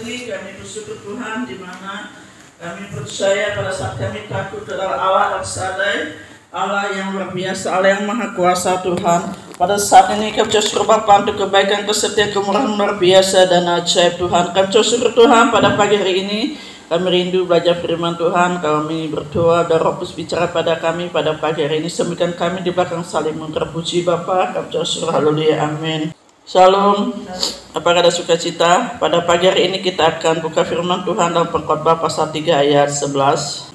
ini kami bersyukur Tuhan, di mana kami percaya pada saat kami takut adalah Allah Al-Shaddai, Allah yang luar biasa, Allah yang maha kuasa Tuhan. Pada saat ini kami bersyukur Bapa untuk kebaikan, kesetiaan, kemurahan luar biasa dan ajaib Tuhan. Kami bersyukur Tuhan pada pagi hari ini. Kami rindu belajar firman Tuhan. Kami berdoa dan Roh Kudus bicara pada kami pada pagi hari ini. Semikian kami di belakang saling terpuji Bapa. Kami bersyukur, haleluya, amin. Shalom, apakah ada sukacita? Pada pagi hari ini kita akan buka firman Tuhan dalam Pengkhotbah pasal 3 ayat 11.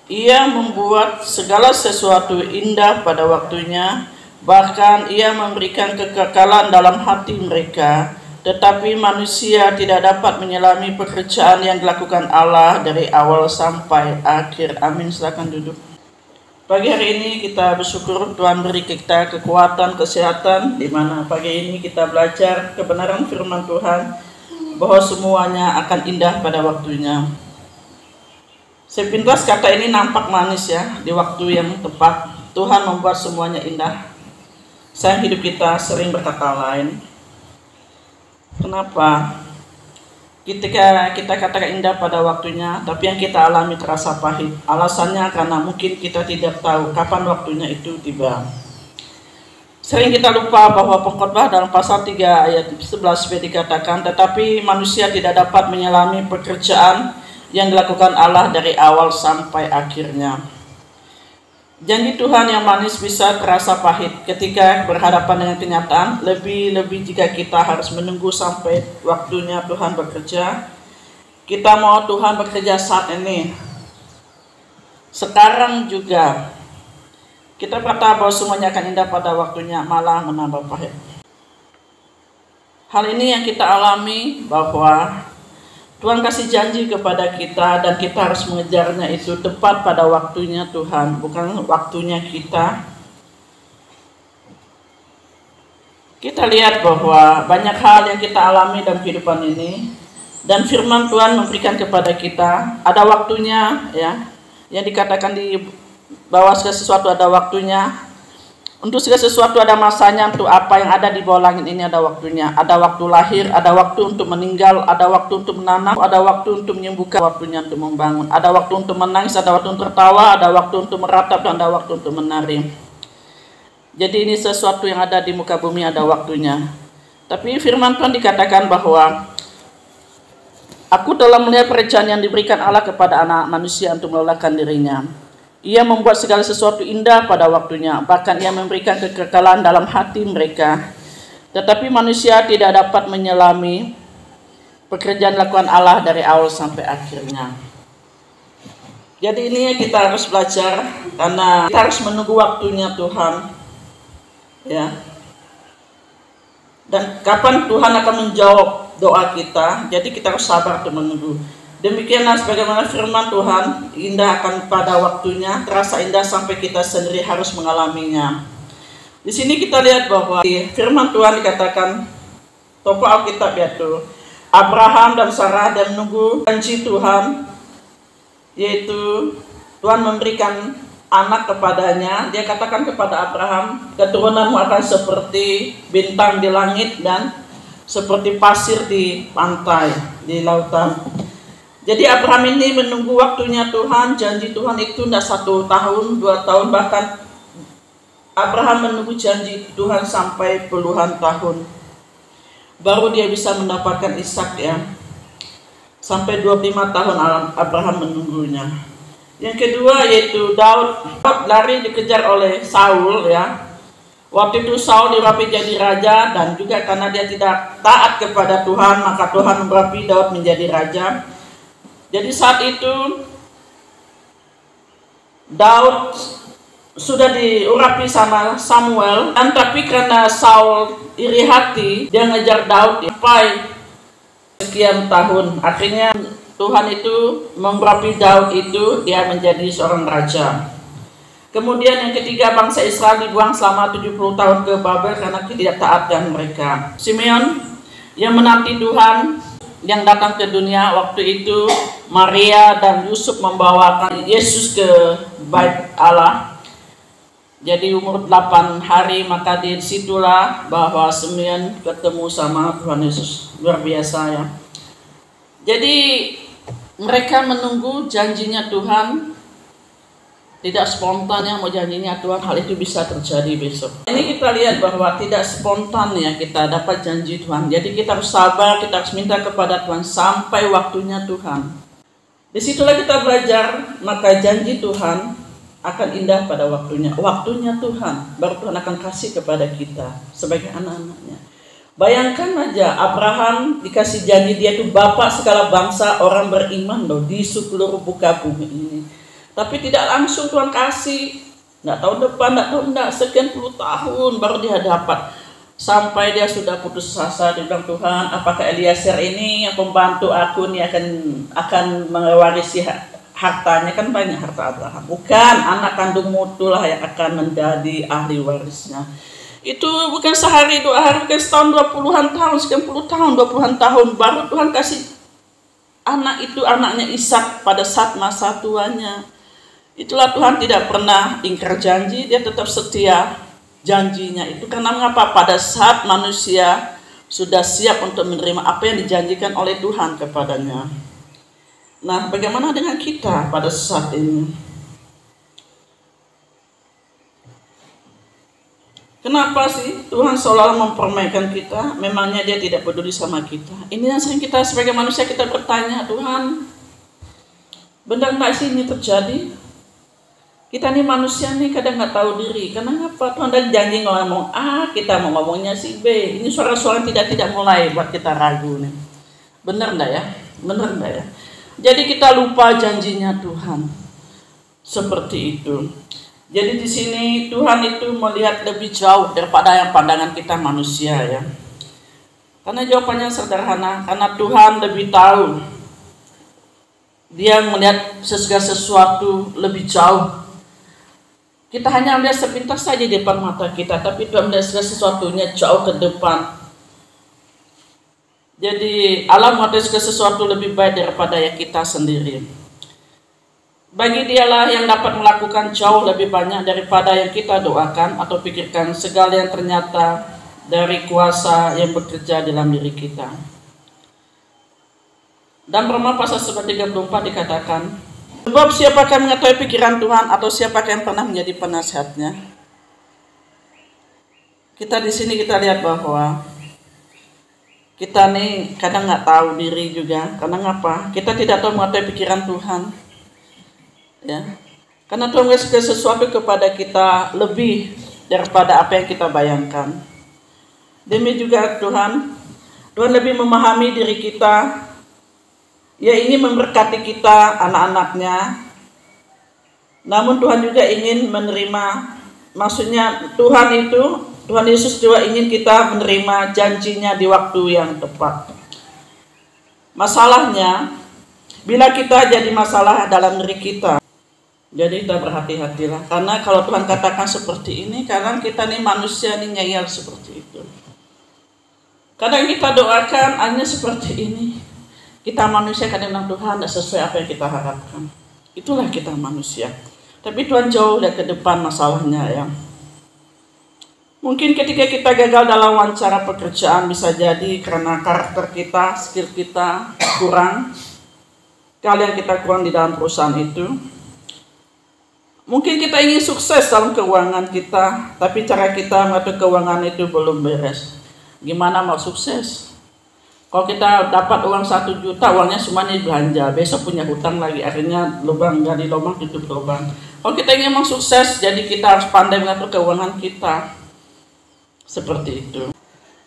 Ia membuat segala sesuatu indah pada waktunya, bahkan ia memberikan kekekalan dalam hati mereka. Tetapi manusia tidak dapat menyelami pekerjaan yang dilakukan Allah dari awal sampai akhir. Amin. Silakan duduk. Pagi hari ini kita bersyukur Tuhan beri kita kekuatan, kesehatan, di mana pagi ini kita belajar kebenaran firman Tuhan bahwa semuanya akan indah pada waktunya. Sepintas kata ini nampak manis ya, di waktu yang tepat Tuhan membuat semuanya indah. Sayang hidup kita sering berkata lain. Kenapa? Ketika kita katakan indah pada waktunya, tapi yang kita alami terasa pahit. Alasannya karena mungkin kita tidak tahu kapan waktunya itu tiba. Sering kita lupa bahwa Pengkhotbah dalam pasal 3 ayat 11b dikatakan, tetapi manusia tidak dapat menyelami pekerjaan yang dilakukan Allah dari awal sampai akhirnya. Janji Tuhan yang manis bisa terasa pahit ketika berhadapan dengan kenyataan, lebih-lebih jika kita harus menunggu sampai waktunya Tuhan bekerja. Kita mau Tuhan bekerja saat ini, sekarang juga. Kita kata bahwa semuanya akan indah pada waktunya, malah menambah pahit. Hal ini yang kita alami, bahwa Tuhan kasih janji kepada kita dan kita harus mengejarnya itu tepat pada waktunya Tuhan, bukan waktunya kita. Kita lihat bahwa banyak hal yang kita alami dalam kehidupan ini, dan firman Tuhan memberikan kepada kita ada waktunya ya, yang dikatakan di bawah segala sesuatu ada waktunya. Untuk segala sesuatu ada masanya, untuk apa yang ada di bawah langit ini ada waktunya. Ada waktu lahir, ada waktu untuk meninggal, ada waktu untuk menanam, ada waktu untuk menyembuhkan, waktunya untuk membangun. Ada waktu untuk menangis, ada waktu untuk tertawa, ada waktu untuk meratap, dan ada waktu untuk menari. Jadi ini sesuatu yang ada di muka bumi ada waktunya. Tapi firman Tuhan dikatakan bahwa aku telah melihat perencanaan yang diberikan Allah kepada anak manusia untuk melelahkan dirinya. Ia membuat segala sesuatu indah pada waktunya, bahkan ia memberikan kekekalan dalam hati mereka. Tetapi manusia tidak dapat menyelami pekerjaan dilakukan Allah dari awal sampai akhirnya. Jadi ini kita harus belajar, karena kita harus menunggu waktunya Tuhan. Ya. Dan kapan Tuhan akan menjawab doa kita, jadi kita harus sabar untuk menunggu. Demikianlah sebagaimana firman Tuhan, indah akan pada waktunya, terasa indah sampai kita sendiri harus mengalaminya. Di sini kita lihat bahwa di firman Tuhan dikatakan, toko Alkitab yaitu Abraham dan Sarah dan menunggu janji Tuhan, yaitu Tuhan memberikan anak kepadanya. Dia katakan kepada Abraham, keturunanmu akan seperti bintang di langit dan seperti pasir di pantai, di lautan. Jadi Abraham ini menunggu waktunya Tuhan. Janji Tuhan itu tidak 1 tahun, 2 tahun, bahkan Abraham menunggu janji Tuhan sampai puluhan tahun. Baru dia bisa mendapatkan Ishak ya. Sampai 25 tahun Abraham menunggunya. Yang kedua yaitu Daud lari dikejar oleh Saul ya. Waktu itu Saul dirapi jadi raja, dan juga karena dia tidak taat kepada Tuhan, maka Tuhan merapi Daud menjadi raja. Jadi saat itu Daud sudah diurapi sama Samuel, dan tapi karena Saul iri hati, dia ngejar Daud sampai sekian tahun. Akhirnya Tuhan itu mengurapi Daud itu, dia menjadi seorang raja. Kemudian yang ketiga, bangsa Israel dibuang selama 70 tahun ke Babel karena tidak taat dan mereka. Simeon yang menanti Tuhan yang datang ke dunia waktu itu, Maria dan Yusuf membawakan Yesus ke bait Allah. Jadi umur 8 hari, maka di situlah bahwa Simeon ketemu sama Tuhan Yesus. Luar biasa ya. Jadi mereka menunggu janjinya Tuhan, tidak spontan yang mau janjinya Tuhan, hal itu bisa terjadi besok. Ini kita lihat bahwa tidak spontan ya kita dapat janji Tuhan. Jadi kita harus sabar, kita harus minta kepada Tuhan sampai waktunya Tuhan. Disitulah kita belajar, maka janji Tuhan akan indah pada waktunya. Waktunya Tuhan, baru Tuhan akan kasih kepada kita sebagai anak-anaknya. Bayangkan aja, Abraham dikasih janji dia itu bapak segala bangsa orang beriman loh di seluruh muka bumi ini. Tapi tidak langsung Tuhan kasih, nggak tahun depan, sekian puluh tahun baru dia dapat. Sampai dia sudah putus asa, dia bilang, Tuhan, apakah Eliezer ini yang pembantu aku nih akan mewarisi hartanya? Kan banyak harta Abraham. Bukan, anak kandungmu itulah yang akan menjadi ahli warisnya. Itu bukan sehari, 2 hari, bukan setahun, 20-an tahun, sekian puluh tahun, 20-an tahun baru Tuhan kasih anak itu, anaknya Ishak pada saat masa tuanya. Itulah Tuhan tidak pernah ingkar janji, dia tetap setia janjinya itu. Karena mengapa? Pada saat manusia sudah siap untuk menerima apa yang dijanjikan oleh Tuhan kepadanya. Nah, bagaimana dengan kita pada saat ini? Kenapa sih Tuhan seolah mempermainkan kita? Memangnya dia tidak peduli sama kita? Ini yang sering kita sebagai manusia kita bertanya, Tuhan, benar nggak sih ini terjadi? Kita nih manusia nih kadang nggak tahu diri. Kenapa Tuhan dan janji ngomong A, kita mau ngomongnya si B. Ini suara-suara tidak mulai buat kita ragu nih. Benar nggak ya? Benar nggak ya? Jadi kita lupa janjinya Tuhan. Seperti itu. Jadi di sini Tuhan itu melihat lebih jauh daripada yang pandangan kita manusia ya. Karena jawabannya sederhana. Karena Tuhan lebih tahu. Dia melihat segala sesuatu lebih jauh. Kita hanya melihat sepintas saja di depan mata kita, tapi Tuhan melihat segala sesuatunya jauh ke depan. Jadi Allah mengetahui segala sesuatu lebih baik daripada yang kita sendiri. Bagi Dialah yang dapat melakukan jauh lebih banyak daripada yang kita doakan atau pikirkan, segala yang ternyata dari kuasa yang bekerja dalam diri kita. Dan Roma pasal 34 dikatakan, sebab siapakah yang mengetahui pikiran Tuhan atau siapakah yang pernah menjadi penasihatnya? Kita di sini kita lihat bahwa kita nih kadang nggak tahu diri juga. Karena ngapa? Kita tidak tahu mengetahui pikiran Tuhan. Ya, karena Tuhan memberikan sesuatu kepada kita lebih daripada apa yang kita bayangkan. Demi juga Tuhan lebih memahami diri kita. Ya, ingin memberkati kita, anak-anaknya. Namun Tuhan juga ingin menerima, maksudnya Tuhan Yesus juga ingin kita menerima janjinya di waktu yang tepat. Masalahnya, bila kita jadi masalah dalam diri kita, jadi kita berhati-hatilah. Karena kalau Tuhan katakan seperti ini, kadang kita nih manusia nih ngeyel seperti itu. Kadang kita doakan hanya seperti ini. Kita manusia kadang bilang Tuhan tidak sesuai apa yang kita harapkan. Itulah kita manusia. Tapi Tuhan jauh dari ke depan masalahnya ya. Mungkin ketika kita gagal dalam wawancara pekerjaan bisa jadi karena karakter kita, skill kita kurang. Kalian kita kurang di dalam perusahaan itu. Mungkin kita ingin sukses dalam keuangan kita, tapi cara kita mengatur keuangan itu belum beres. Gimana mau sukses? Kalau kita dapat uang 1 juta, uangnya semuanya belanja, besok punya hutang lagi, akhirnya lubang gali lubang tutup lubang. Kalau kita ingin mau sukses, jadi kita harus pandai mengatur keuangan kita. Seperti itu.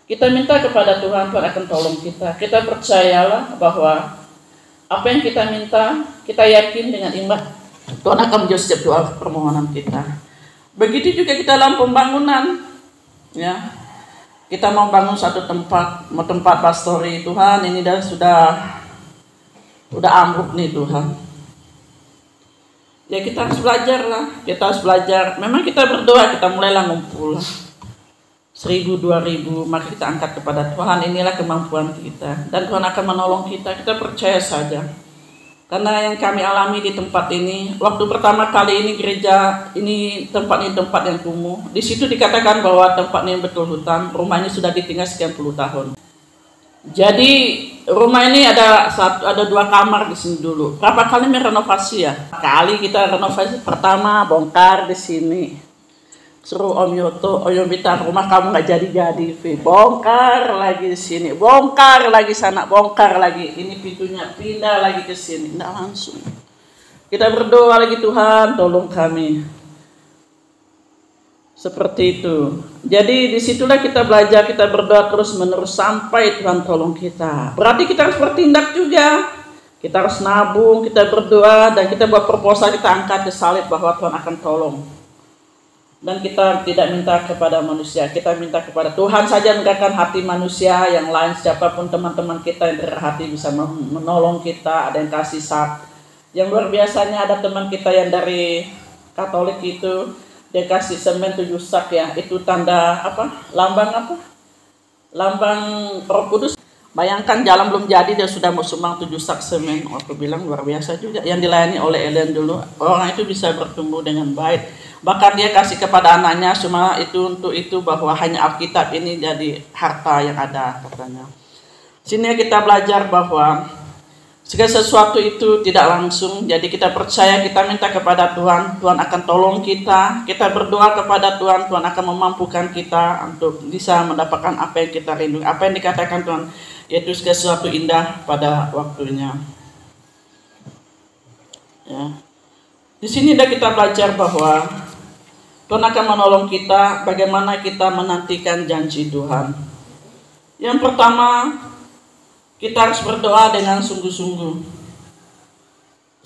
Kita minta kepada Tuhan, Tuhan akan tolong kita. Kita percayalah bahwa apa yang kita minta, kita yakin dengan iman, Tuhan akan menjawab setiap doa permohonan kita. Begitu juga kita dalam pembangunan, ya. Kita mau bangun satu tempat, mau tempat pastori, Tuhan ini sudah ambruk nih Tuhan. Ya kita harus belajar lah, kita harus belajar. Memang kita berdoa, kita mulailah ngumpul 1.000, 2.000, maka kita angkat kepada Tuhan, inilah kemampuan kita. Dan Tuhan akan menolong kita percaya saja. Karena yang kami alami di tempat ini, waktu pertama kali ini gereja, tempat yang kumuh. Di situ dikatakan bahwa tempat ini betul hutan, rumahnya sudah ditinggal sekian puluh tahun. Jadi rumah ini ada 2 kamar di sini dulu. Berapa kali merenovasi ya? Kali kita renovasi pertama bongkar di sini. Suruh Om Yoto, Om Yoto rumah kamu nggak jadi-jadi, bongkar lagi di sini, bongkar lagi sana, bongkar lagi. Ini pintunya pindah lagi ke sini, nggak langsung. Kita berdoa lagi, Tuhan tolong kami. Seperti itu. Jadi disitulah kita belajar, kita berdoa terus menerus sampai Tuhan tolong kita. Berarti kita harus bertindak juga. Kita harus nabung, kita berdoa, dan kita buat proposal, kita angkat ke salib bahwa Tuhan akan tolong. Dan kita tidak minta kepada manusia, kita minta kepada Tuhan saja menggerakkan hati manusia. Yang lain siapapun teman-teman kita yang berhati bisa menolong kita. Ada yang kasih sak. Yang luar biasanya ada teman kita yang dari Katolik itu, dia kasih semen 7 sak ya. Itu tanda apa? Lambang apa? Lambang Roh Kudus. Bayangkan jalan belum jadi dia sudah mau sumbang 7 sak semen. Aku bilang luar biasa juga. Yang dilayani oleh Ellen dulu. Orang itu bisa bertumbuh dengan baik. Bahkan dia kasih kepada anaknya cuma itu untuk itu, bahwa hanya Alkitab ini jadi harta yang ada katanya. Sini kita belajar bahwa segala sesuatu itu tidak langsung. Jadi kita percaya, kita minta kepada Tuhan, Tuhan akan tolong kita. Kita berdoa kepada Tuhan, Tuhan akan memampukan kita untuk bisa mendapatkan apa yang kita rindu. Apa yang dikatakan Tuhan, yaitu segala sesuatu indah pada waktunya. Ya. Di sini kita belajar bahwa Tuhan akan menolong kita, bagaimana kita menantikan janji Tuhan. Yang pertama, kita harus berdoa dengan sungguh-sungguh.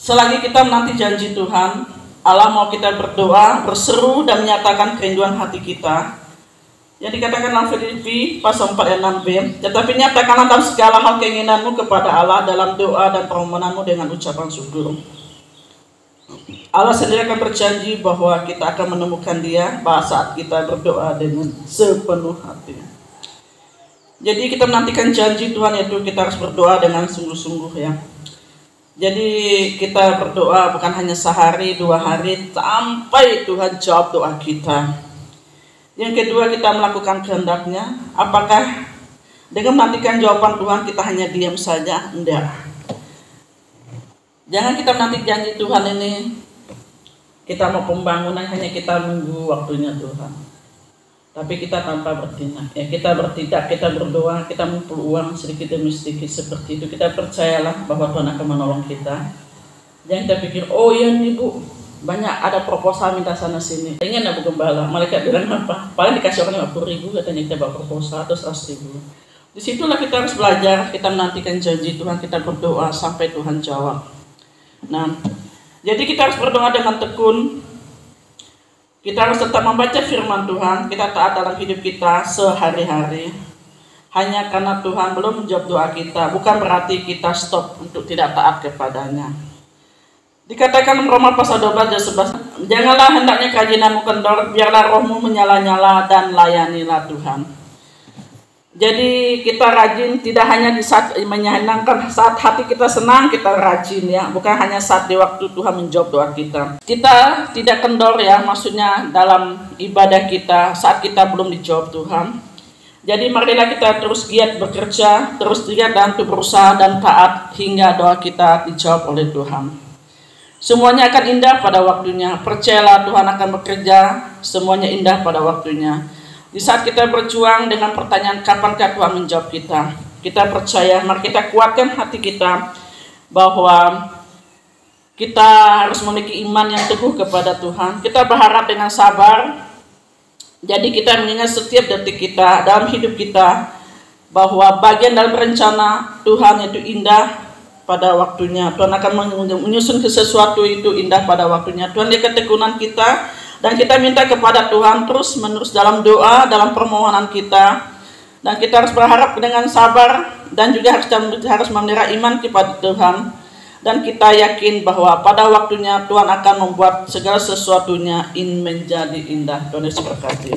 Selagi kita menanti janji Tuhan, Allah mau kita berdoa, berseru dan menyatakan kerinduan hati kita. Yang dikatakan dalam Filipi pasal 4 ayat 6b, tetapi nyatakanlah dalam segala hal keinginanmu kepada Allah dalam doa dan permohonanmu dengan ucapan syukur. Allah sendiri akan berjanji bahwa kita akan menemukan Dia saat kita berdoa dengan sepenuh hati. Jadi kita menantikan janji Tuhan, yaitu kita harus berdoa dengan sungguh-sungguh ya. Jadi kita berdoa bukan hanya sehari, 2 hari, sampai Tuhan jawab doa kita. Yang kedua, kita melakukan kehendak-Nya. Apakah dengan menantikan jawaban Tuhan kita hanya diam saja? Enggak. Jangan kita menanti janji Tuhan ini, kita mau pembangunan hanya kita menunggu waktunya Tuhan. Tapi kita tanpa bertindak. Ya, kita bertindak, kita berdoa, kita mengumpul uang sedikit demi sedikit seperti itu. Kita percayalah bahwa Tuhan akan menolong kita. Jangan kita pikir, oh iya nih Bu, banyak ada proposal minta sana sini. Ingin Bu Gembala, malaikat bilang apa? Paling dikasih orang 50.000 katanya kita bawa proposal atau 100.000. Disitulah kita harus belajar, kita menantikan janji Tuhan, kita berdoa sampai Tuhan jawab. Nah, jadi kita harus berdoa dengan tekun. Kita harus tetap membaca firman Tuhan. Kita taat dalam hidup kita sehari-hari. Hanya karena Tuhan belum menjawab doa kita, bukan berarti kita stop untuk tidak taat kepadanya. Dikatakan Roma pasal 12 ayat 11, janganlah hendaknya keinginanmu kendor, biarlah rohmu menyala-nyala dan layanilah Tuhan. Jadi kita rajin, tidak hanya di saat menyenangkan, saat hati kita senang kita rajin ya, bukan hanya saat di waktu Tuhan menjawab doa kita. Kita tidak kendor ya, maksudnya dalam ibadah kita saat kita belum dijawab Tuhan. Jadi marilah kita terus giat bekerja, terus giat dan berusaha dan taat hingga doa kita dijawab oleh Tuhan. Semuanya akan indah pada waktunya. Percayalah Tuhan akan bekerja, semuanya indah pada waktunya. Di saat kita berjuang dengan pertanyaan kapankah Tuhan menjawab kita, kita percaya, mari kita kuatkan hati kita bahwa kita harus memiliki iman yang teguh kepada Tuhan. Kita berharap dengan sabar. Jadi kita mengingat setiap detik kita dalam hidup kita bahwa bagian dalam rencana Tuhan itu indah pada waktunya. Tuhan akan menyusun ke sesuatu itu indah pada waktunya. Tuhan lihat ketekunan kita. Dan kita minta kepada Tuhan terus menerus dalam doa, dalam permohonan kita. Dan kita harus berharap dengan sabar dan juga harus memelihara iman kepada Tuhan. Dan kita yakin bahwa pada waktunya Tuhan akan membuat segala sesuatunya menjadi indah. Tuhan Yesus berkati.